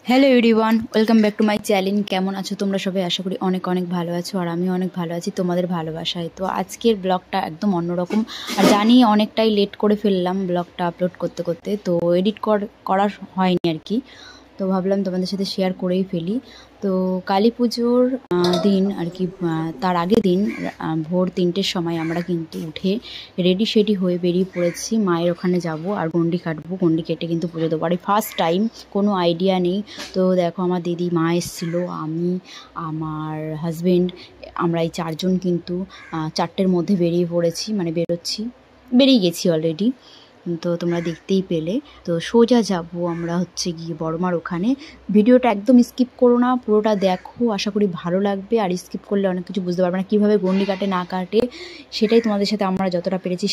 Hello everyone, welcome back to my channel. কেমন আছো তোমরা সবাই? আশা করি অনেক অনেক ভালো আছো, আর আমি অনেক ভালো আছি তোমাদের ভালোবাসায়। তো আজকের ব্লগটা একদম অন্যরকম, আর জানি অনেকটাই লেট করে ফেললাম ব্লগটা আপলোড করতে করতে, তো এডিট করা হয়নি আর কি। তো ভাবলাম তোমাদের সাথে শেয়ার করেই ফেলি। তো কালী পুজোর দিন আর কি, তার আগের দিন ভোর 3টের সময় আমরা কিন্তু উঠে রেডি সেডি হয়ে বেরিয়ে পড়েছি। মায়ের ওখানে যাব আর গন্ডি কাটবো, গন্ডি কেটে কিন্তু পুজো দেবো। আর ফার্স্ট টাইম, কোনো আইডিয়া নেই। তো দেখো, আমার দিদি, মা এসেছিলো, আমি, আমার হাজবেন্ড, আমরা এই 4জন কিন্তু 4টের মধ্যে বেরিয়ে পড়েছি, মানে বেরিয়ে গেছি অলরেডি। তো তোমরা দেখতেই পেলে। তো সোজা যাব আমরা হচ্ছে গিয়ে বড়মার ওখানে। ভিডিওটা একদম স্কিপ করো না, পুরোটা দেখো, আশা করি ভালো লাগবে। আর স্কিপ করলে অনেক কিছু বুঝতে পারবে না, কীভাবে গন্ডি কাটে না কাটে, সেটাই তোমাদের সাথে আমরা যতটা পেরেছি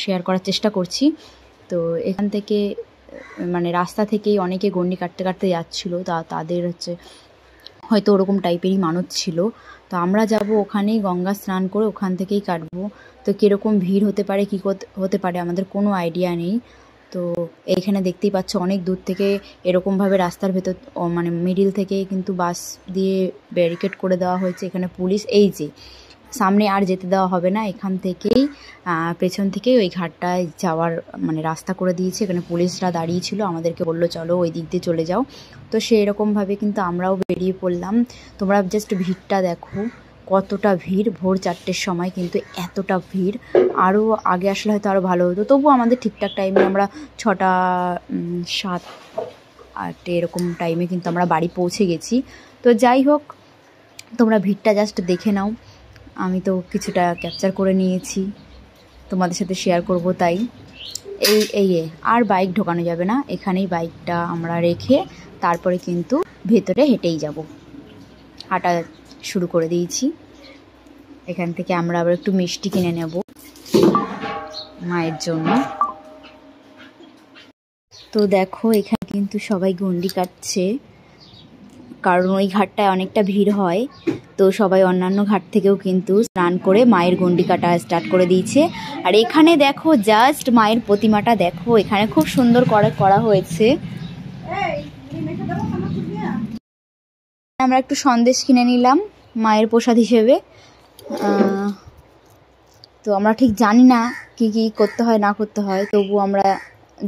শেয়ার করার চেষ্টা করছি। তো এখান থেকে মানে রাস্তা থেকেই অনেকে গন্ডি কাটতে কাটতে যাচ্ছিলো, তাদের হচ্ছে হয়তো ওরকম টাইপেরই মানত ছিল। তো আমরা যাব ওখানেই, গঙ্গা স্নান করে ওখান থেকেই কাটবো। তো কীরকম ভিড় হতে পারে, কী হতে পারে, আমাদের কোনো আইডিয়া নেই। তো এইখানে দেখতেই পাচ্ছ অনেক দূর থেকে এরকমভাবে রাস্তার ভেতর, মানে মিডিল থেকে কিন্তু বাস দিয়ে ব্যারিকেড করে দেওয়া হয়েছে। এখানে পুলিশ, এই যে সামনে আর যেতে দেওয়া হবে না, এখান থেকেই পেছন থেকেই ওই ঘাটটায় যাওয়ার মানে রাস্তা করে দিয়েছে। এখানে পুলিশরা দাঁড়িয়েছিল, আমাদেরকে বললো চলো ওই দিক দিয়ে চলে যাও। তো সেই রকমভাবে কিন্তু আমরাও বেরিয়ে পড়লাম। তোমরা জাস্ট ভিড়টা দেখো, কতটা ভিড়। ভোর 4টের সময় কিন্তু এতটা ভিড়। আরও আগে আসলে হয়তো আরও ভালো হতো, তবুও আমাদের ঠিকঠাক টাইমে, আমরা 6টা 7-8 এরকম টাইমে কিন্তু আমরা বাড়ি পৌঁছে গেছি। তো যাই হোক, তোমরা ভিড়টা জাস্ট দেখে নাও। আমি তো কিছুটা ক্যাপচার করে নিয়েছি, তোমাদের সাথে শেয়ার করব। তাই এই আর বাইক ঢোকানো যাবে না, এখানেই বাইকটা আমরা রেখে তারপরে কিন্তু ভেতরে হেঁটেই যাব। হাঁটা শুরু করে দিয়েছি। এখান থেকে আমরা আবার একটু মিষ্টি কিনে নেব মায়ের জন্য। তো দেখো, এখানে কিন্তু সবাই গন্ডি কাটছে, কারণ ওই ঘাটটায় অনেকটা ভিড় হয়। তো সবাই অন্যান্য ঘাট থেকেও কিন্তু স্নান করে মায়ের গন্ডি কাটা স্টার্ট করে দিয়েছে। আর এখানে দেখো, জাস্ট মায়ের প্রতিমাটা দেখো, এখানে খুব সুন্দর করা হয়েছে। আমরা একটু সন্দেশ কিনে নিলাম মায়ের প্রসাদ হিসেবে। তো আমরা ঠিক জানি না কি কি করতে হয় না করতে হয়, তবু আমরা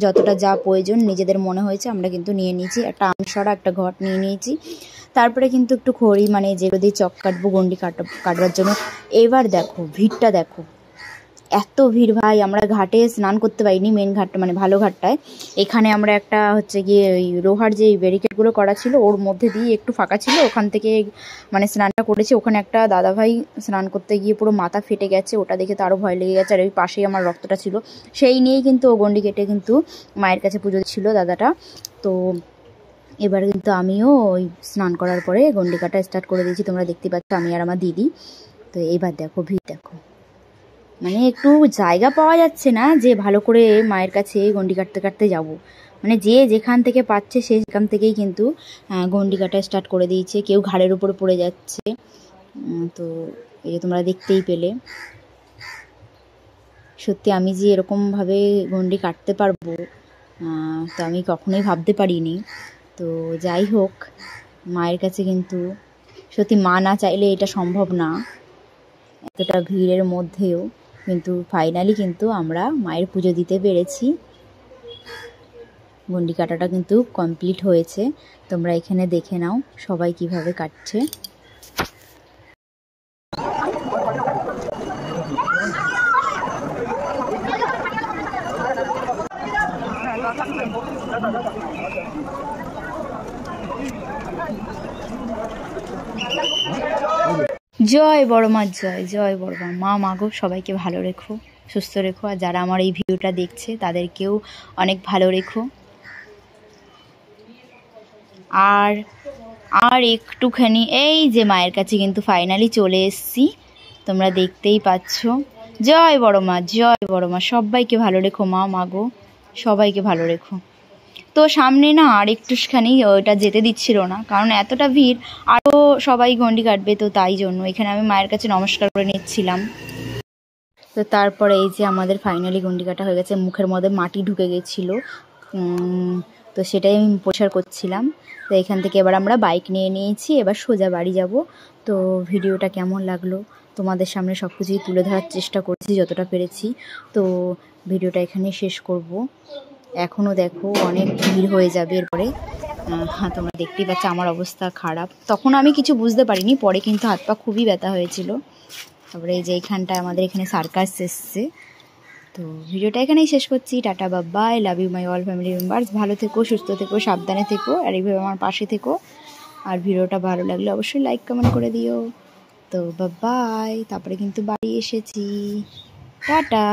যতটা যা প্রয়োজন নিজেদের মনে হয়েছে আমরা কিন্তু নিয়ে নিয়েছি। একটা আমসরা, একটা ঘট নিয়ে নিয়েছি। তারপরে কিন্তু একটু খড়ি, মানে যেগুলো দিয়ে চক কাটবো, গন্ডি কাটবার জন্য। এবার দেখো ভিড়টা দেখো, এত ভিড় ভাই। আমরা ঘাটে স্নান করতে পারিনি, মেন ঘাটটা মানে ভালো ঘাটটায়। এখানে আমরা একটা হচ্ছে গিয়ে ওই লোহার যে ব্যারিকেডগুলো করা ছিল ওর মধ্যে দিয়ে একটু ফাঁকা ছিল, ওখান থেকে মানে স্নানটা করেছি। ওখানে একটা দাদাভাই স্নান করতে গিয়ে পুরো মাথা ফেটে গেছে, ওটা দেখে তো আরও ভয় লেগে গেছে। আর ওই পাশেই আমার রক্তটা ছিল, সেই নিয়েই কিন্তু ও গন্ডি কেটে কিন্তু মায়ের কাছে পুজো ছিল দাদাটা। তো এবার কিন্তু আমিও ওই স্নান করার পরে গন্ডি কাটা স্টার্ট করে দিয়েছি, তোমরা দেখতে পাচ্ছ, আমি আর আমার দিদি। তো এবার দেখো ভিড় দেখো, মানে একটু জায়গা পাওয়া যাচ্ছে না যে ভালো করে মায়ের কাছে গন্ডি কাটতে কাটতে যাব। মানে যে যেখান থেকে পাচ্ছে সে সেখান থেকেই কিন্তু গন্ডি কাটা স্টার্ট করে দিয়েছে, কেউ ঘাড়ের উপরে পড়ে যাচ্ছে। তো এই যে তোমরা দেখতেই পেলে। সত্যি আমি যে এরকমভাবে গন্ডি কাটতে পারবো তো আমি কখনোই ভাবতে পারিনি। তো যাই হোক, মায়ের কাছে কিন্তু সত্যি মা না চাইলে এটা সম্ভব না, এতটা ভিড়ের মধ্যেও কিন্তু ফাইনালি কিন্তু আমরা মায়ের পুজো দিতে পেরেছি। গন্ডি কাটাটা কিন্তু কমপ্লিট হয়েছে, তোমরা এখানে দেখে নাও সবাই কিভাবে কাটছে। জয় বড় মা, জয় জয় বড় মা। মা মাগো, সবাইকে ভালো রেখো, সুস্থ রেখো। আর যারা আমার এই ভিডিওটা দেখছে তাদেরকেও অনেক ভালো রেখো। আর আর একটুখানি, এই যে মায়ের কাছে কিন্তু ফাইনালি চলে এসেছি, তোমরা দেখতেই পাচ্ছ। জয় বড় মা, জয় বড় মা, সবাইকে ভালো রেখো মা মাগো, সবাইকে ভালো রেখো। তো সামনে না আর একটুখানি ওটা যেতে দিচ্ছিল না, কারণ এতটা ভিড়, আরও সবাই গন্ডি কাটবে, তো তাই জন্য এখানে আমি মায়ের কাছে নমস্কার করে নিচ্ছিলাম। তো তারপরে এই যে আমাদের ফাইনালি গন্ডি কাটা হয়ে গেছে। মুখের মধ্যে মাটি ঢুকে গেছিলো, তো সেটাই আমি পরিষ্কার করছিলাম। তো এখান থেকে এবার আমরা বাইক নিয়ে নিয়েছি, এবার সোজা বাড়ি যাব। তো ভিডিওটা কেমন লাগলো তোমাদের সামনে সব কিছুই তুলে ধরার চেষ্টা করছি যতটা পেরেছি। তো ভিডিওটা এখানে শেষ করব। এখনও দেখো অনেক ভিড় হয়ে যাবে এরপরে। হ্যাঁ, তোমরা দেখতেই পাচ্ছ আমার অবস্থা খারাপ। তখন আমি কিছু বুঝতে পারিনি, পরে কিন্তু হাত পা খুবই ব্যথা হয়েছিল। তারপরে এই যে এইখানটায় আমাদের এখানে সার্কাস এসছে। তো ভিডিওটা এখানেই শেষ করছি। টাটা, bye, love you my all family members. ভালো থেকো, সুস্থ থেকো, সাবধানে থেকো, আর এইভাবে আমার পাশে থেকো। আর ভিডিওটা ভালো লাগলে অবশ্যই লাইক কমেন্ট করে দিও। তো বাই। তারপরে কিন্তু বাড়ি এসেছি। টাটা।